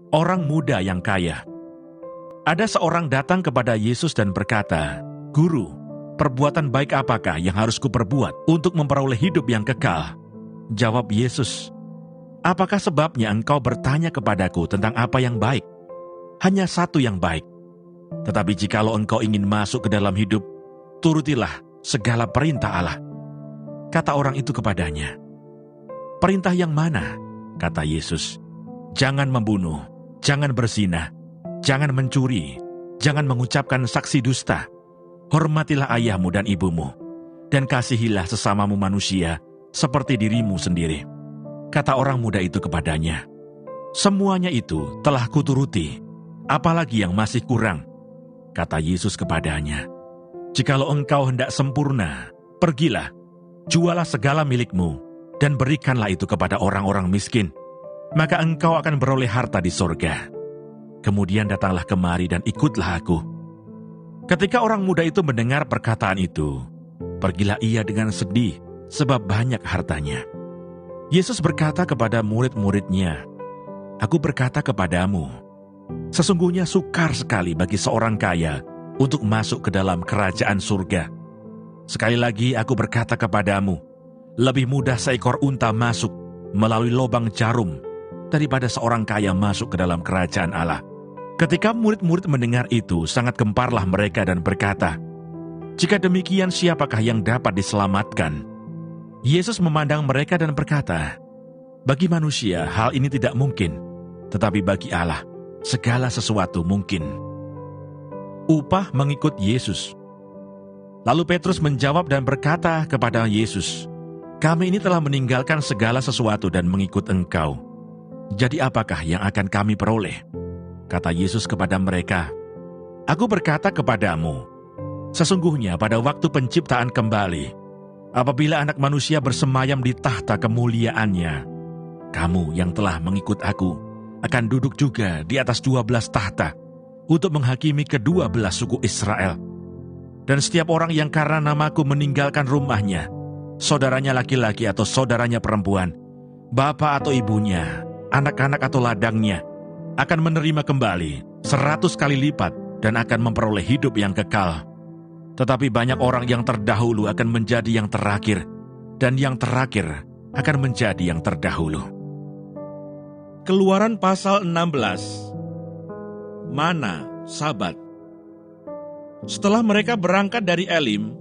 Orang muda yang kaya. Ada seorang datang kepada Yesus dan berkata, "Guru, perbuatan baik apakah yang harus kuperbuat untuk memperoleh hidup yang kekal?" Jawab Yesus, "Apakah sebabnya engkau bertanya kepadaku tentang apa yang baik? Hanya satu yang baik. Tetapi jikalau engkau ingin masuk ke dalam hidup, turutilah segala perintah Allah." Kata orang itu kepadanya, "Perintah yang mana?" Kata Yesus, "Jangan membunuh, jangan berzina, jangan mencuri, jangan mengucapkan saksi dusta, hormatilah ayahmu dan ibumu, dan kasihilah sesamamu manusia seperti dirimu sendiri." Kata orang muda itu kepadanya, "Semuanya itu telah kuturuti, apalagi yang masih kurang?" Kata Yesus kepadanya, "Jikalau engkau hendak sempurna, pergilah, jualah segala milikmu, dan berikanlah itu kepada orang-orang miskin, maka engkau akan beroleh harta di sorga. Kemudian datanglah kemari dan ikutlah aku." Ketika orang muda itu mendengar perkataan itu, pergilah ia dengan sedih, sebab banyak hartanya. Yesus berkata kepada murid-muridnya, "Aku berkata kepadamu, sesungguhnya sukar sekali bagi seorang kaya untuk masuk ke dalam kerajaan surga. Sekali lagi aku berkata kepadamu, lebih mudah seekor unta masuk melalui lubang jarum daripada seorang kaya masuk ke dalam kerajaan Allah." Ketika murid-murid mendengar itu, sangat gemparlah mereka dan berkata, "Jika demikian, siapakah yang dapat diselamatkan?" Yesus memandang mereka dan berkata, "Bagi manusia hal ini tidak mungkin, tetapi bagi Allah segala sesuatu mungkin." Upah mengikut Yesus. Lalu Petrus menjawab dan berkata kepada Yesus, "Kami ini telah meninggalkan segala sesuatu dan mengikut Engkau. Jadi apakah yang akan kami peroleh?" Kata Yesus kepada mereka, "Aku berkata kepadamu, sesungguhnya pada waktu penciptaan kembali, apabila Anak Manusia bersemayam di tahta kemuliaannya, kamu yang telah mengikut aku akan duduk juga di atas 12 tahta untuk menghakimi ke-12 suku Israel. Dan setiap orang yang karena namaku meninggalkan rumahnya, saudaranya laki-laki atau saudaranya perempuan, bapak atau ibunya, anak-anak atau ladangnya, akan menerima kembali 100 kali lipat dan akan memperoleh hidup yang kekal. Tetapi banyak orang yang terdahulu akan menjadi yang terakhir, dan yang terakhir akan menjadi yang terdahulu." Keluaran pasal 16. Mana Sabat. Setelah mereka berangkat dari Elim,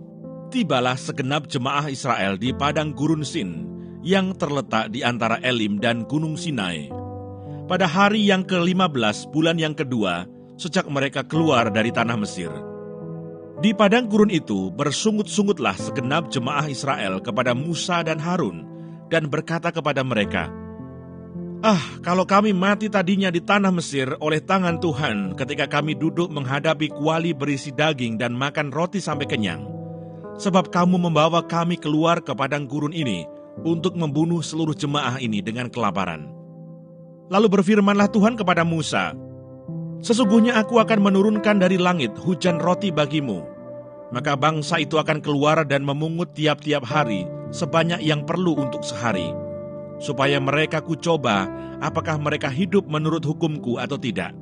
tibalah segenap jemaah Israel di padang gurun Sin yang terletak di antara Elim dan Gunung Sinai. Pada hari yang ke-15 bulan yang kedua sejak mereka keluar dari tanah Mesir. Di padang gurun itu bersungut-sungutlah segenap jemaah Israel kepada Musa dan Harun dan berkata kepada mereka, kalau kami mati tadinya di tanah Mesir oleh tangan Tuhan ketika kami duduk menghadapi kuali berisi daging dan makan roti sampai kenyang. Sebab kamu membawa kami keluar ke padang gurun ini untuk membunuh seluruh jemaah ini dengan kelaparan." Lalu berfirmanlah Tuhan kepada Musa, "Sesungguhnya aku akan menurunkan dari langit hujan roti bagimu. Maka bangsa itu akan keluar dan memungut tiap-tiap hari sebanyak yang perlu untuk sehari, supaya mereka kucoba apakah mereka hidup menurut hukumku atau tidak.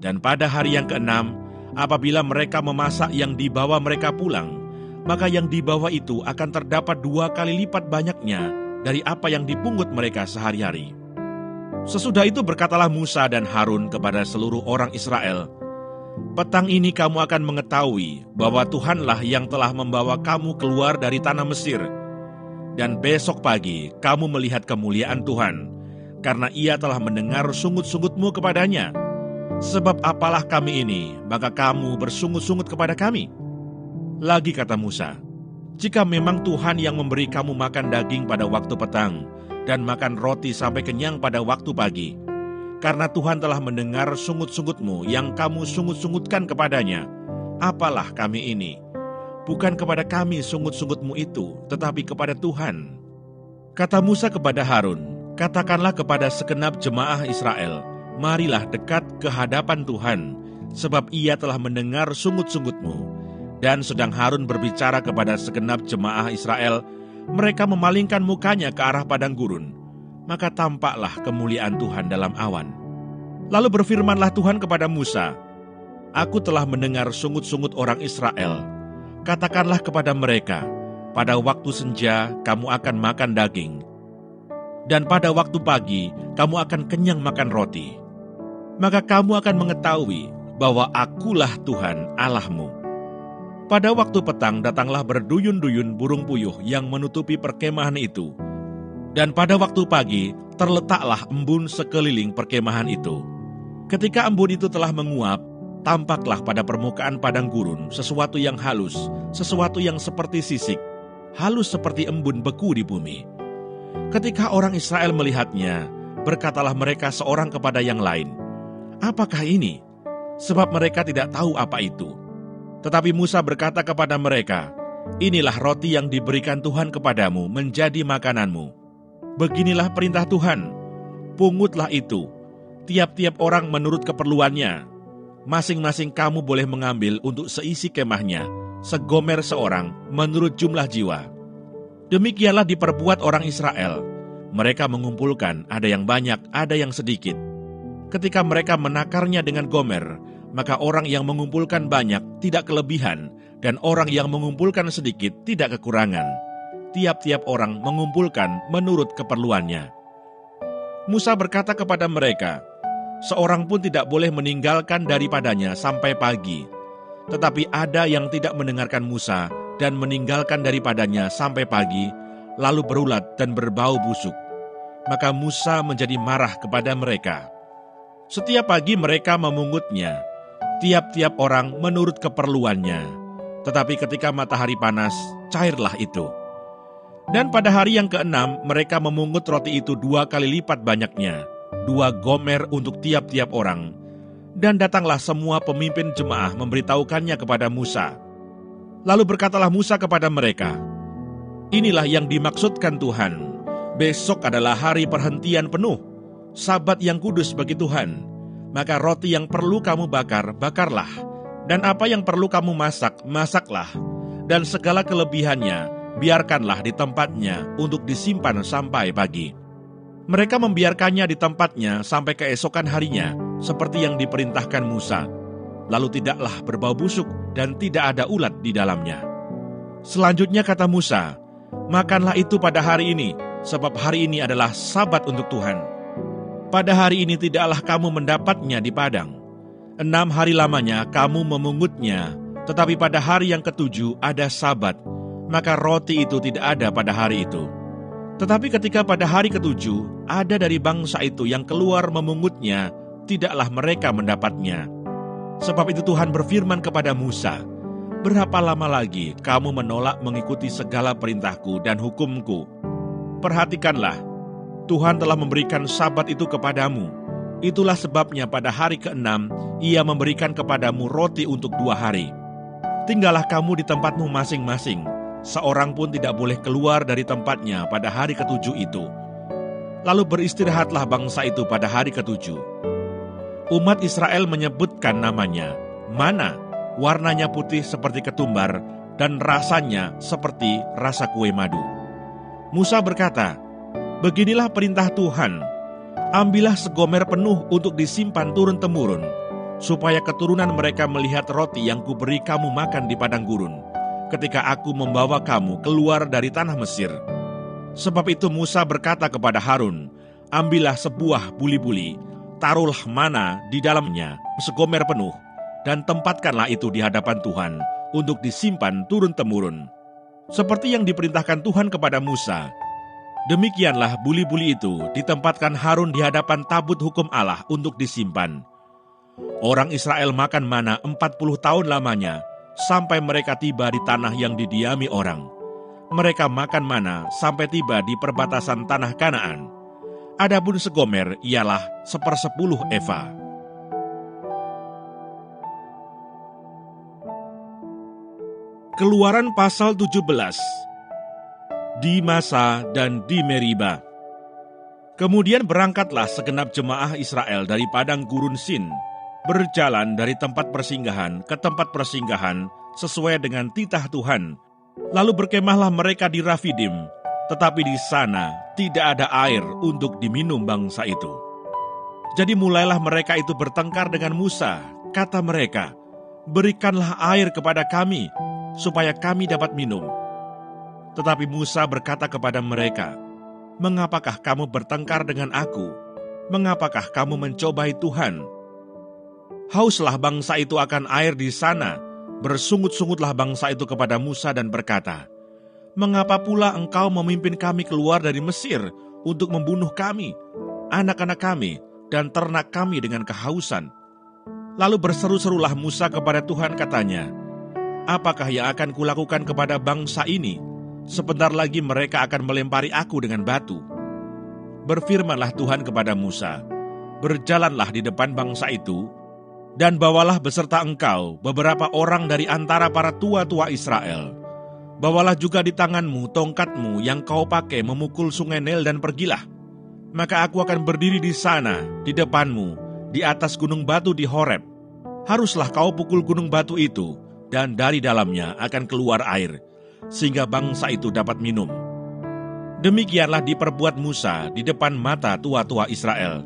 Dan pada hari yang ke-6, apabila mereka memasak yang dibawa mereka pulang, maka yang dibawa itu akan terdapat 2 kali lipat banyaknya dari apa yang dipungut mereka sehari-hari." Sesudah itu berkatalah Musa dan Harun kepada seluruh orang Israel, "Petang ini kamu akan mengetahui bahwa Tuhanlah yang telah membawa kamu keluar dari tanah Mesir. Dan besok pagi kamu melihat kemuliaan Tuhan, karena Ia telah mendengar sungut-sungutmu kepadanya. Sebab apalah kami ini, maka kamu bersungut-sungut kepada kami?" Lagi kata Musa, "Jika memang Tuhan yang memberi kamu makan daging pada waktu petang, dan makan roti sampai kenyang pada waktu pagi, karena Tuhan telah mendengar sungut-sungutmu yang kamu sungut-sungutkan kepadanya, apalah kami ini? Bukan kepada kami sungut-sungutmu itu, tetapi kepada Tuhan." Kata Musa kepada Harun, "Katakanlah kepada segenap jemaah Israel, marilah dekat ke hadapan Tuhan, sebab Ia telah mendengar sungut-sungutmu." Dan sedang Harun berbicara kepada segenap jemaah Israel, mereka memalingkan mukanya ke arah padang gurun, maka tampaklah kemuliaan Tuhan dalam awan. Lalu berfirmanlah Tuhan kepada Musa, "Aku telah mendengar sungut-sungut orang Israel. Katakanlah kepada mereka, pada waktu senja kamu akan makan daging, dan pada waktu pagi kamu akan kenyang makan roti. Maka kamu akan mengetahui bahwa Akulah Tuhan Allahmu." Pada waktu petang datanglah berduyun-duyun burung puyuh yang menutupi perkemahan itu. Dan pada waktu pagi terletaklah embun sekeliling perkemahan itu. Ketika embun itu telah menguap, tampaklah pada permukaan padang gurun sesuatu yang halus, sesuatu yang seperti sisik, halus seperti embun beku di bumi. Ketika orang Israel melihatnya, berkatalah mereka seorang kepada yang lain, "Apakah ini?" Sebab mereka tidak tahu apa itu. Tetapi Musa berkata kepada mereka, "Inilah roti yang diberikan Tuhan kepadamu menjadi makananmu. Beginilah perintah Tuhan, pungutlah itu, tiap-tiap orang menurut keperluannya. Masing-masing kamu boleh mengambil untuk seisi kemahnya, segomer seorang menurut jumlah jiwa." Demikianlah diperbuat orang Israel. Mereka mengumpulkan, ada yang banyak, ada yang sedikit. Ketika mereka menakarnya dengan gomer, maka orang yang mengumpulkan banyak tidak kelebihan, dan orang yang mengumpulkan sedikit tidak kekurangan. Tiap-tiap orang mengumpulkan menurut keperluannya. Musa berkata kepada mereka, "Seorang pun tidak boleh meninggalkan daripadanya sampai pagi." Tetapi ada yang tidak mendengarkan Musa dan meninggalkan daripadanya sampai pagi, lalu berulat dan berbau busuk. Maka Musa menjadi marah kepada mereka. Setiap pagi mereka memungutnya, tiap-tiap orang menurut keperluannya. Tetapi ketika matahari panas, cairlah itu. Dan pada hari yang ke-6, mereka memungut roti itu 2 kali lipat banyaknya, 2 gomer untuk tiap-tiap orang. Dan datanglah semua pemimpin jemaah memberitahukannya kepada Musa. Lalu berkatalah Musa kepada mereka, "Inilah yang dimaksudkan Tuhan. Besok adalah hari perhentian penuh, Sabat yang kudus bagi Tuhan. Maka roti yang perlu kamu bakar, bakarlah. Dan apa yang perlu kamu masak, masaklah. Dan segala kelebihannya, biarkanlah di tempatnya untuk disimpan sampai pagi." Mereka membiarkannya di tempatnya sampai keesokan harinya, seperti yang diperintahkan Musa. Lalu tidaklah berbau busuk dan tidak ada ulat di dalamnya. Selanjutnya kata Musa, "Makanlah itu pada hari ini, sebab hari ini adalah Sabat untuk Tuhan. Pada hari ini tidaklah kamu mendapatnya di padang. 6 hari lamanya kamu memungutnya, tetapi pada hari yang ke-7 ada Sabat, maka roti itu tidak ada pada hari itu. Tetapi ketika pada hari ke-7 ada dari bangsa itu yang keluar memungutnya, tidaklah mereka mendapatnya. Sebab itu Tuhan berfirman kepada Musa, "Berapa lama lagi kamu menolak mengikuti segala perintahku dan hukumku? Perhatikanlah, Tuhan telah memberikan Sabat itu kepadamu. Itulah sebabnya pada hari ke-6 Ia memberikan kepadamu roti untuk 2 hari. Tinggallah kamu di tempatmu masing-masing. Seorang pun tidak boleh keluar dari tempatnya pada hari ke-7 itu. Lalu beristirahatlah bangsa itu pada hari ke-7. Umat Israel menyebutkan namanya Mana, warnanya putih seperti ketumbar dan rasanya seperti rasa kue madu. Musa berkata, "Beginilah perintah Tuhan, ambillah segomer penuh untuk disimpan turun-temurun, supaya keturunan mereka melihat roti yang kuberi kamu makan di padang gurun, ketika aku membawa kamu keluar dari tanah Mesir." Sebab itu Musa berkata kepada Harun, "Ambillah sebuah buli-buli, taruhlah mana di dalamnya segomer penuh, dan tempatkanlah itu di hadapan Tuhan untuk disimpan turun-temurun. Seperti yang diperintahkan Tuhan kepada Musa, demikianlah buli-buli itu ditempatkan Harun di hadapan tabut hukum Allah untuk disimpan. Orang Israel makan mana 40 tahun lamanya, sampai mereka tiba di tanah yang didiami orang. Mereka makan mana sampai tiba di perbatasan tanah Kanaan. Adapun segomer ialah 1/10 eva." Keluaran pasal 17. Di Masa dan di Meriba. Kemudian berangkatlah segenap jemaah Israel dari padang gurun Sin, berjalan dari tempat persinggahan ke tempat persinggahan sesuai dengan titah Tuhan. Lalu berkemahlah mereka di Rafidim, tetapi di sana tidak ada air untuk diminum bangsa itu. Jadi mulailah mereka itu bertengkar dengan Musa. Kata mereka, "Berikanlah air kepada kami, supaya kami dapat minum." Tetapi Musa berkata kepada mereka, "Mengapakah kamu bertengkar dengan aku? Mengapakah kamu mencobai Tuhan?" Hauslah bangsa itu akan air di sana. Bersungut-sungutlah bangsa itu kepada Musa dan berkata, "Mengapa pula engkau memimpin kami keluar dari Mesir untuk membunuh kami, anak-anak kami, dan ternak kami dengan kehausan?" Lalu berseru-serulah Musa kepada Tuhan, katanya, "Apakah yang akan kulakukan kepada bangsa ini? Sebentar lagi mereka akan melempari aku dengan batu." Berfirmanlah Tuhan kepada Musa, "Berjalanlah di depan bangsa itu, dan bawalah beserta engkau beberapa orang dari antara para tua-tua Israel. Bawalah juga di tanganmu tongkatmu yang kau pakai memukul sungai Nil dan pergilah. Maka aku akan berdiri di sana, di depanmu, di atas gunung batu di Horeb. Haruslah kau pukul gunung batu itu, dan dari dalamnya akan keluar air, sehingga bangsa itu dapat minum." Demikianlah diperbuat Musa di depan mata tua-tua Israel.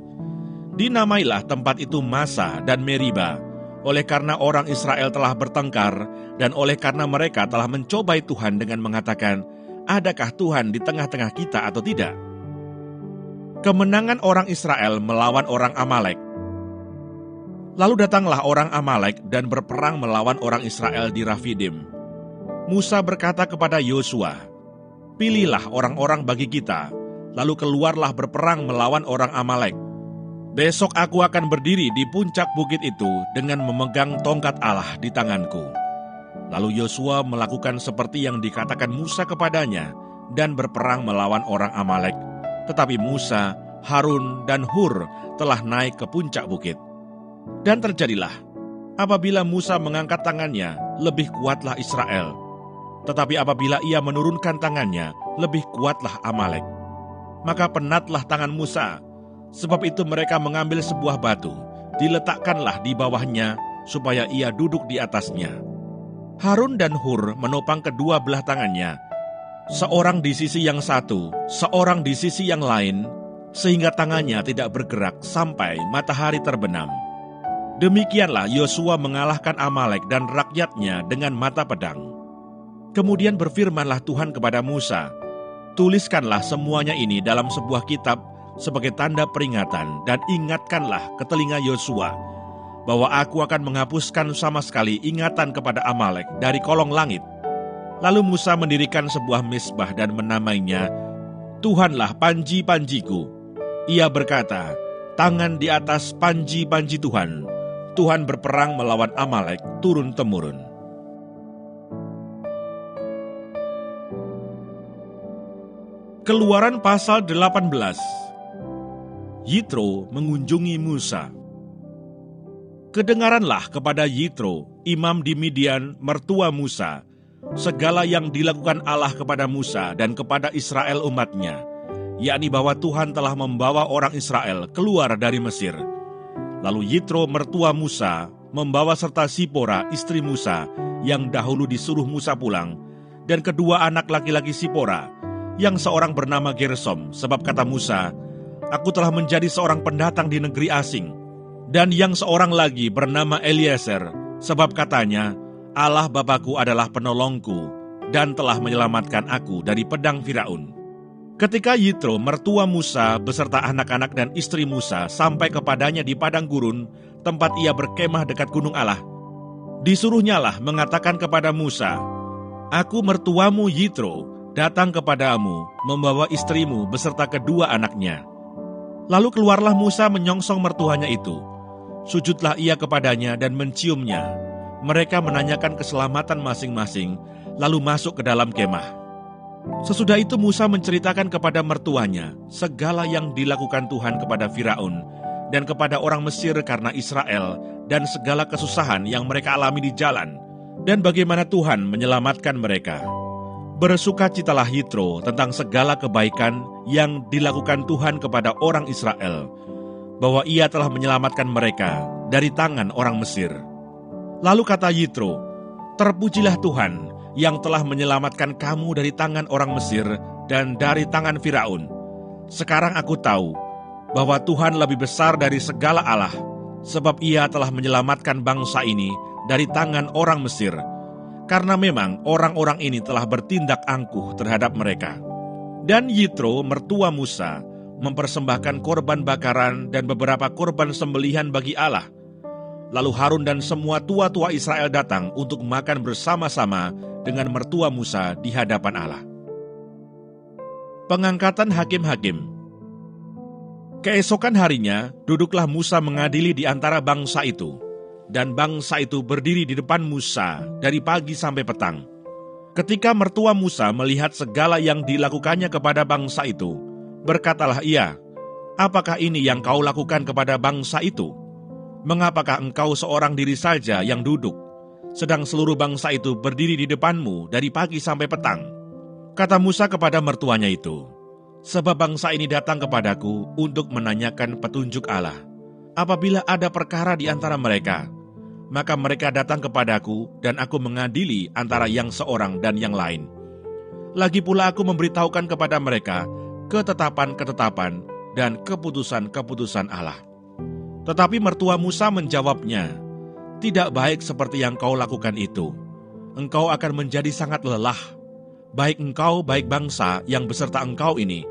Dinamailah tempat itu Masa dan Meriba, oleh karena orang Israel telah bertengkar, dan oleh karena mereka telah mencobai Tuhan dengan mengatakan, "Adakah Tuhan di tengah-tengah kita atau tidak?" Kemenangan orang Israel melawan orang Amalek. Lalu datanglah orang Amalek dan berperang melawan orang Israel di Rafidim. Musa berkata kepada Yosua, "Pilihlah orang-orang bagi kita, lalu keluarlah berperang melawan orang Amalek. Besok aku akan berdiri di puncak bukit itu dengan memegang tongkat Allah di tanganku." Lalu Yosua melakukan seperti yang dikatakan Musa kepadanya dan berperang melawan orang Amalek. Tetapi Musa, Harun, dan Hur telah naik ke puncak bukit. Dan terjadilah, apabila Musa mengangkat tangannya, lebih kuatlah Israel. Tetapi apabila ia menurunkan tangannya, lebih kuatlah Amalek. Maka penatlah tangan Musa. Sebab itu mereka mengambil sebuah batu, diletakkanlah di bawahnya, supaya ia duduk di atasnya. Harun dan Hur menopang kedua belah tangannya, seorang di sisi yang satu, seorang di sisi yang lain, sehingga tangannya tidak bergerak sampai matahari terbenam. Demikianlah Yosua mengalahkan Amalek dan rakyatnya dengan mata pedang. Kemudian berfirmanlah Tuhan kepada Musa, "Tuliskanlah semuanya ini dalam sebuah kitab sebagai tanda peringatan, dan ingatkanlah ke telinga Yosua bahwa aku akan menghapuskan sama sekali ingatan kepada Amalek dari kolong langit." Lalu Musa mendirikan sebuah mezbah dan menamainya, "Tuhanlah panji-panjiku." Ia berkata, "Tangan di atas panji-panji Tuhan. Tuhan berperang melawan Amalek turun-temurun." Keluaran pasal 18. Yitro mengunjungi Musa. Kedengaranlah kepada Yitro, imam di Midian, mertua Musa, segala yang dilakukan Allah kepada Musa dan kepada Israel umatnya, yakni bahwa Tuhan telah membawa orang Israel keluar dari Mesir. Lalu Yitro, mertua Musa, membawa serta Sipora, istri Musa, yang dahulu disuruh Musa pulang, dan kedua anak laki-laki Sipora, yang seorang bernama Gersom, sebab kata Musa, "Aku telah menjadi seorang pendatang di negeri asing." Dan yang seorang lagi bernama Eliezer, sebab katanya, "Allah Bapakku adalah penolongku, dan telah menyelamatkan aku dari pedang Firaun." Ketika Yitro, mertua Musa, beserta anak-anak dan istri Musa, sampai kepadanya di padang gurun, tempat ia berkemah dekat gunung Allah, disuruhnyalah mengatakan kepada Musa, "Aku mertuamu Yitro, datang kepadamu, membawa istrimu beserta kedua anaknya." Lalu keluarlah Musa menyongsong mertuanya itu. Sujudlah ia kepadanya dan menciumnya. Mereka menanyakan keselamatan masing-masing, lalu masuk ke dalam kemah. Sesudah itu Musa menceritakan kepada mertuanya segala yang dilakukan Tuhan kepada Firaun dan kepada orang Mesir karena Israel, dan segala kesusahan yang mereka alami di jalan, dan bagaimana Tuhan menyelamatkan mereka. Bersukacitalah Yitro tentang segala kebaikan yang dilakukan Tuhan kepada orang Israel, bahwa ia telah menyelamatkan mereka dari tangan orang Mesir. Lalu kata Yitro, "Terpujilah Tuhan yang telah menyelamatkan kamu dari tangan orang Mesir dan dari tangan Firaun. Sekarang aku tahu bahwa Tuhan lebih besar dari segala Allah, sebab Ia telah menyelamatkan bangsa ini dari tangan orang Mesir, karena memang orang-orang ini telah bertindak angkuh terhadap mereka. Dan Yitro, mertua Musa, mempersembahkan korban bakaran dan beberapa korban sembelihan bagi Allah. Lalu Harun dan semua tua-tua Israel datang untuk makan bersama-sama dengan mertua Musa di hadapan Allah. Pengangkatan hakim-hakim. Keesokan harinya, duduklah Musa mengadili di antara bangsa itu, dan bangsa itu berdiri di depan Musa dari pagi sampai petang. Ketika mertua Musa melihat segala yang dilakukannya kepada bangsa itu, berkatalah ia, "Apakah ini yang kau lakukan kepada bangsa itu? Mengapakah engkau seorang diri saja yang duduk, sedang seluruh bangsa itu berdiri di depanmu dari pagi sampai petang?" Kata Musa kepada mertuanya itu, "Sebab bangsa ini datang kepadaku untuk menanyakan petunjuk Allah. Apabila ada perkara di antara mereka, maka mereka datang kepadaku dan aku mengadili antara yang seorang dan yang lain. Lagi pula aku memberitahukan kepada mereka ketetapan-ketetapan dan keputusan-keputusan Allah." Tetapi mertua Musa menjawabnya, "Tidak baik seperti yang kau lakukan itu. Engkau akan menjadi sangat lelah, baik engkau, baik bangsa yang beserta engkau ini.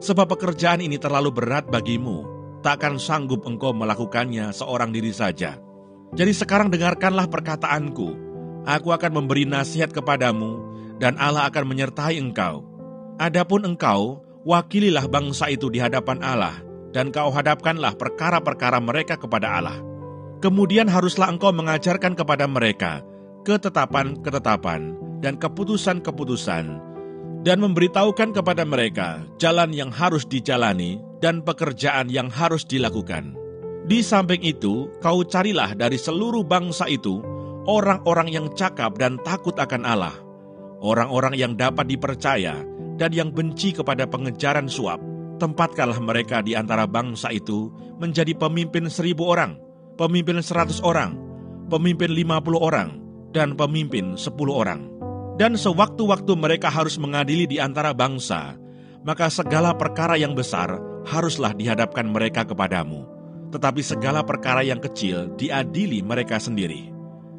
Sebab pekerjaan ini terlalu berat bagimu, takkan sanggup engkau melakukannya seorang diri saja. Jadi sekarang dengarkanlah perkataanku. Aku akan memberi nasihat kepadamu, dan Allah akan menyertai engkau. Adapun engkau, wakililah bangsa itu di hadapan Allah, dan kau hadapkanlah perkara-perkara mereka kepada Allah. Kemudian haruslah engkau mengajarkan kepada mereka ketetapan-ketetapan dan keputusan-keputusan, dan memberitahukan kepada mereka jalan yang harus dijalani dan pekerjaan yang harus dilakukan. Di samping itu, kau carilah dari seluruh bangsa itu orang-orang yang cakap dan takut akan Allah, orang-orang yang dapat dipercaya dan yang benci kepada pengejaran suap. Tempatkanlah mereka di antara bangsa itu menjadi pemimpin 1.000 orang, pemimpin 100 orang, pemimpin 50 orang, dan pemimpin 10 orang. Dan sewaktu-waktu mereka harus mengadili di antara bangsa, maka segala perkara yang besar haruslah dihadapkan mereka kepadamu, tetapi segala perkara yang kecil diadili mereka sendiri.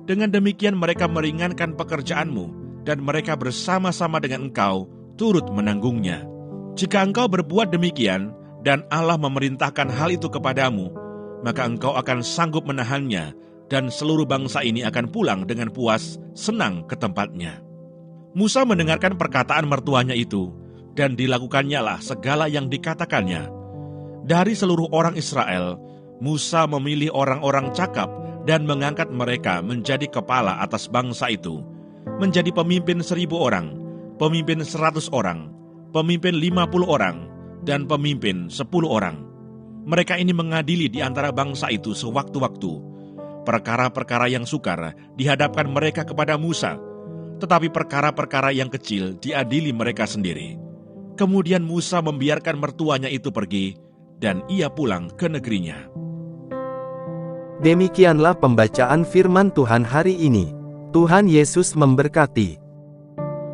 Dengan demikian mereka meringankan pekerjaanmu, dan mereka bersama-sama dengan engkau turut menanggungnya. Jika engkau berbuat demikian, dan Allah memerintahkan hal itu kepadamu, maka engkau akan sanggup menahannya, dan seluruh bangsa ini akan pulang dengan puas, senang ke tempatnya." Musa mendengarkan perkataan mertuanya itu, dan dilakukannya lah segala yang dikatakannya. Dari seluruh orang Israel, Musa memilih orang-orang cakap dan mengangkat mereka menjadi kepala atas bangsa itu, menjadi pemimpin 1.000 orang, pemimpin 100 orang, pemimpin 50 orang, dan pemimpin 10 orang. Mereka ini mengadili di antara bangsa itu sewaktu-waktu. Perkara-perkara yang sukar dihadapkan mereka kepada Musa, tetapi perkara-perkara yang kecil diadili mereka sendiri. Kemudian Musa membiarkan mertuanya itu pergi, dan ia pulang ke negerinya. Demikianlah pembacaan firman Tuhan hari ini. Tuhan Yesus memberkati.